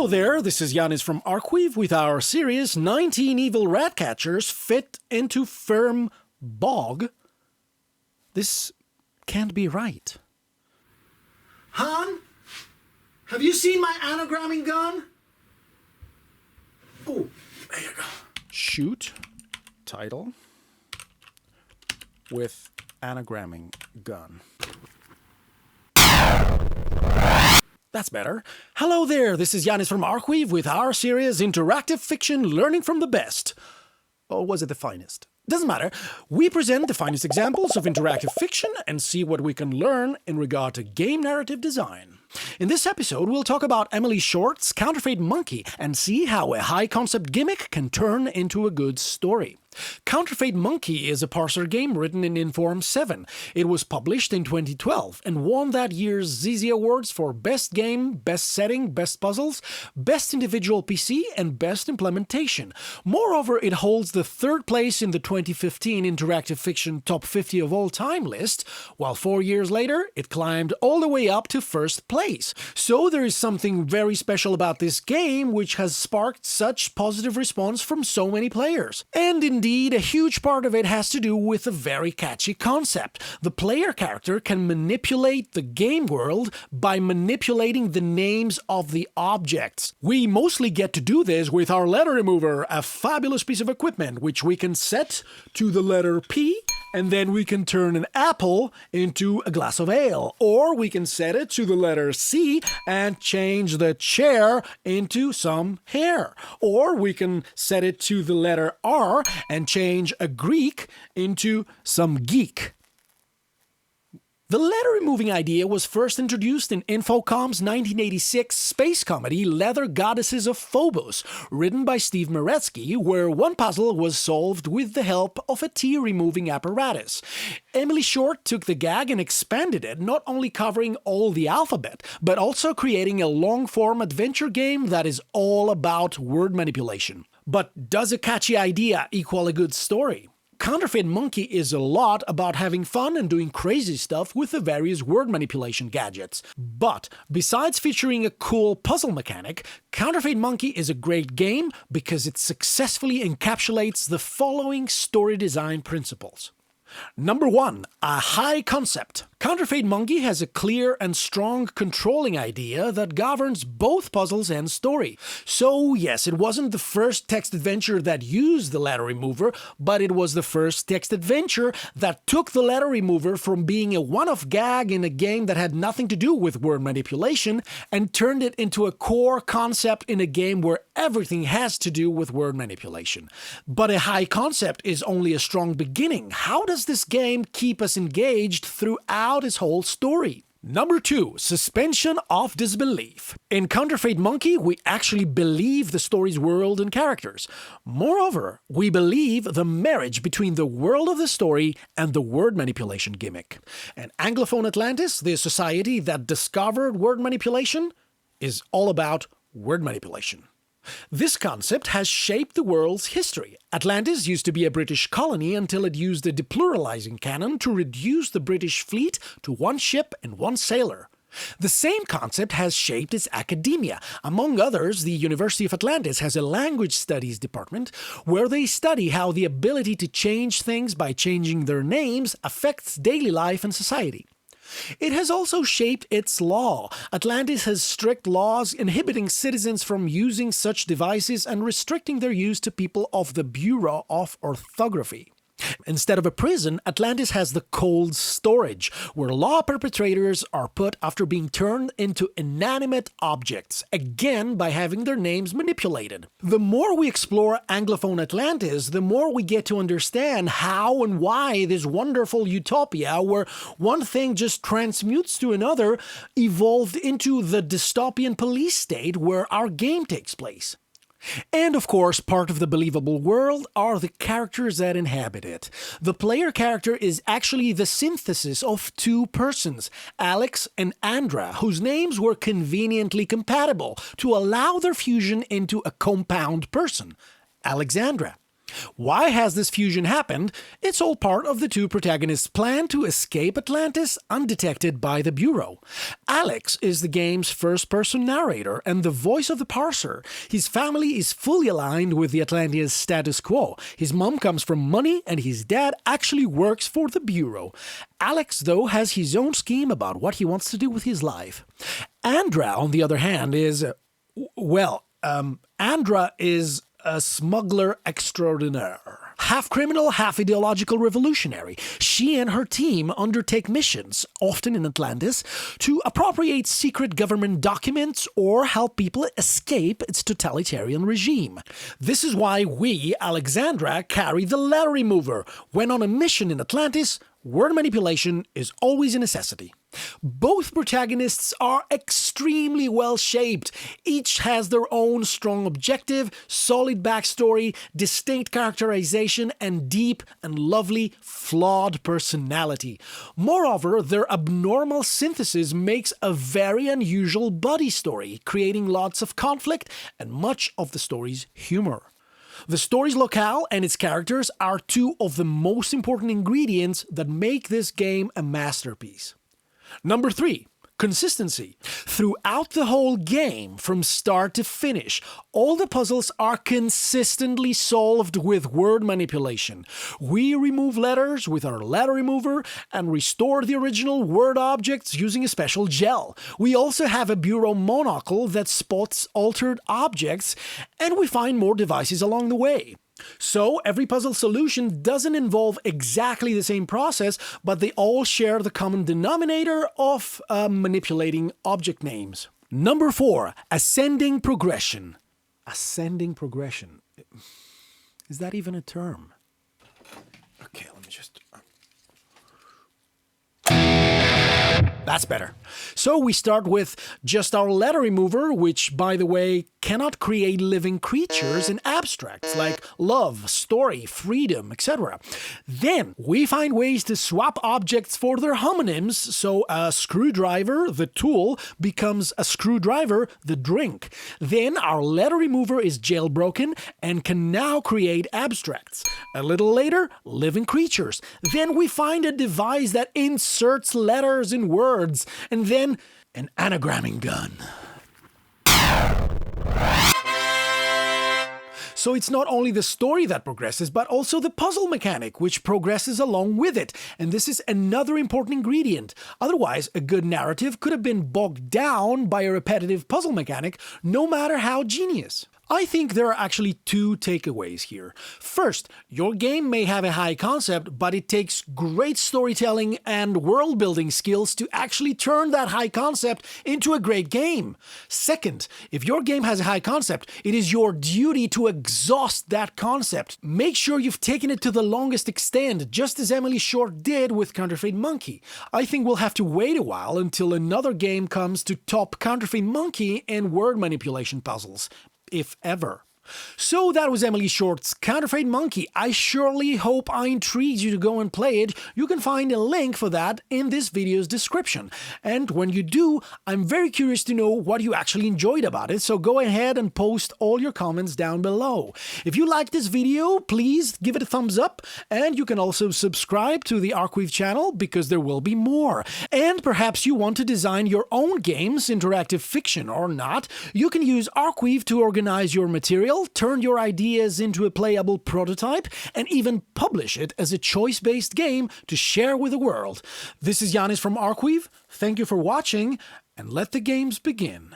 Hello there, this is Giannis from Arcweave with our series 19 Evil Ratcatchers Fit into Firm Bog. This can't be right. Han? Have you seen my anagramming gun? Oh, there you go. Shoot title with anagramming gun. That's better. Hello there, this is Giannis from Arcweave with our series Interactive Fiction Learning from the Best. Or was it the finest? Doesn't matter. We present the finest examples of interactive fiction and see what we can learn in regard to game narrative design. In this episode, we'll talk about Emily Short's Counterfeit Monkey and see how a high-concept gimmick can turn into a good story. Counterfeit Monkey is a parser game written in Inform 7. It was published in 2012 and won that year's ZZ Awards for Best Game, Best Setting, Best Puzzles, Best Individual PC, and Best Implementation. Moreover, it holds the third place in the 2015 Interactive Fiction Top 50 of All Time list, while 4 years later, it climbed all the way up to first place. So there is something very special about this game which has sparked such positive response from so many players. And indeed, a huge part of it has to do with a very catchy concept. The player character can manipulate the game world by manipulating the names of the objects. We mostly get to do this with our letter remover, a fabulous piece of equipment which we can set to the letter P, and then we can turn an apple into a glass of ale. Or we can set it to the letter C and change the chair into some hair. Or we can set it to the letter R and change a Greek into some geek. The letter-removing idea was first introduced in Infocom's 1986 space comedy Leather Goddesses of Phobos, written by Steve Maretsky, where one puzzle was solved with the help of a tea-removing apparatus. Emily Short took the gag and expanded it, not only covering all the alphabet, but also creating a long-form adventure game that is all about word manipulation. But does a catchy idea equal a good story? Counterfeit Monkey is a lot about having fun and doing crazy stuff with the various word manipulation gadgets. But besides featuring a cool puzzle mechanic, Counterfeit Monkey is a great game because it successfully encapsulates the following story design principles. Number 1. A high concept. Counterfeit Monkey has a clear and strong controlling idea that governs both puzzles and story. So yes, it wasn't the first text adventure that used the letter remover, but it was the first text adventure that took the letter remover from being a one-off gag in a game that had nothing to do with word manipulation and turned it into a core concept in a game where everything has to do with word manipulation. But a high concept is only a strong beginning. How does this game keep us engaged throughout its whole story? Number 2. Suspension of disbelief. In Counterfeit Monkey, we actually believe the story's world and characters. Moreover, we believe the marriage between the world of the story and the word manipulation gimmick. And Anglophone Atlantis, the society that discovered word manipulation, is all about word manipulation. This concept has shaped the world's history. Atlantis used to be a British colony until it used a depluralizing canon to reduce the British fleet to one ship and one sailor. The same concept has shaped its academia. Among others, the University of Atlantis has a language studies department where they study how the ability to change things by changing their names affects daily life and society. It has also shaped its law. Atlantis has strict laws inhibiting citizens from using such devices and restricting their use to people of the Bureau of Orthography. Instead of a prison, Atlantis has the cold storage, where law perpetrators are put after being turned into inanimate objects, again by having their names manipulated. The more we explore Anglophone Atlantis, the more we get to understand how and why this wonderful utopia, where one thing just transmutes to another, evolved into the dystopian police state where our game takes place. And of course, part of the believable world are the characters that inhabit it. The player character is actually the synthesis of two persons, Alex and Andra, whose names were conveniently compatible to allow their fusion into a compound person, Alexandra. Why has this fusion happened? It's all part of the two protagonists' plan to escape Atlantis undetected by the Bureau. Alex is the game's first-person narrator and the voice of the parser. His family is fully aligned with the Atlanteans' status quo. His mom comes from money and his dad actually works for the Bureau. Alex, though, has his own scheme about what he wants to do with his life. Andra, on the other hand, is... Andra is a smuggler extraordinaire. Half criminal, half ideological revolutionary. She and her team undertake missions, often in Atlantis, to appropriate secret government documents or help people escape its totalitarian regime. This is why we, Alexandra, carry the letter remover. When on a mission in Atlantis, word manipulation is always a necessity. Both protagonists are extremely well shaped. Each has their own strong objective, solid backstory, distinct characterization, and deep and lovely, flawed personality. Moreover, their abnormal synthesis makes a very unusual buddy story, creating lots of conflict and much of the story's humor. The story's locale and its characters are two of the most important ingredients that make this game a masterpiece. Number 3. Consistency. Throughout the whole game, from start to finish, all the puzzles are consistently solved with word manipulation. We remove letters with our letter remover and restore the original word objects using a special gel. We also have a Bureau monocle that spots altered objects, and we find more devices along the way. So, every puzzle solution doesn't involve exactly the same process, but they all share the common denominator of manipulating object names. Number 4. Ascending progression. Ascending progression. Is that even a term? Okay, let me just... That's better. So we start with just our letter remover, which, by the way, cannot create living creatures in abstracts like love, story, freedom, etc. Then we find ways to swap objects for their homonyms, so a screwdriver, the tool, becomes a screwdriver, the drink. Then our letter remover is jailbroken and can now create abstracts. A little later, living creatures. Then we find a device that inserts letters in words, and then an anagramming gun. So it's not only the story that progresses, but also the puzzle mechanic, which progresses along with it. And this is another important ingredient. Otherwise, a good narrative could have been bogged down by a repetitive puzzle mechanic, no matter how genius. I think there are actually two takeaways here. First, your game may have a high concept, but it takes great storytelling and world-building skills to actually turn that high concept into a great game. Second, if your game has a high concept, it is your duty to exhaust that concept. Make sure you've taken it to the longest extent, just as Emily Short did with Counterfeit Monkey. I think we'll have to wait a while until another game comes to top Counterfeit Monkey in word manipulation puzzles. If ever. So that was Emily Short's Counterfeit Monkey. I surely hope I intrigued you to go and play it. You can find a link for that in this video's description. And when you do, I'm very curious to know what you actually enjoyed about it, so go ahead and post all your comments down below. If you liked this video, please give it a thumbs up, and you can also subscribe to the Arcweave channel because there will be more. And perhaps you want to design your own games, interactive fiction or not, you can use Arcweave to organize your material, turn your ideas into a playable prototype, and even publish it as a choice-based game to share with the world. This is Giannis from Arcweave. Thank you for watching, and let the games begin.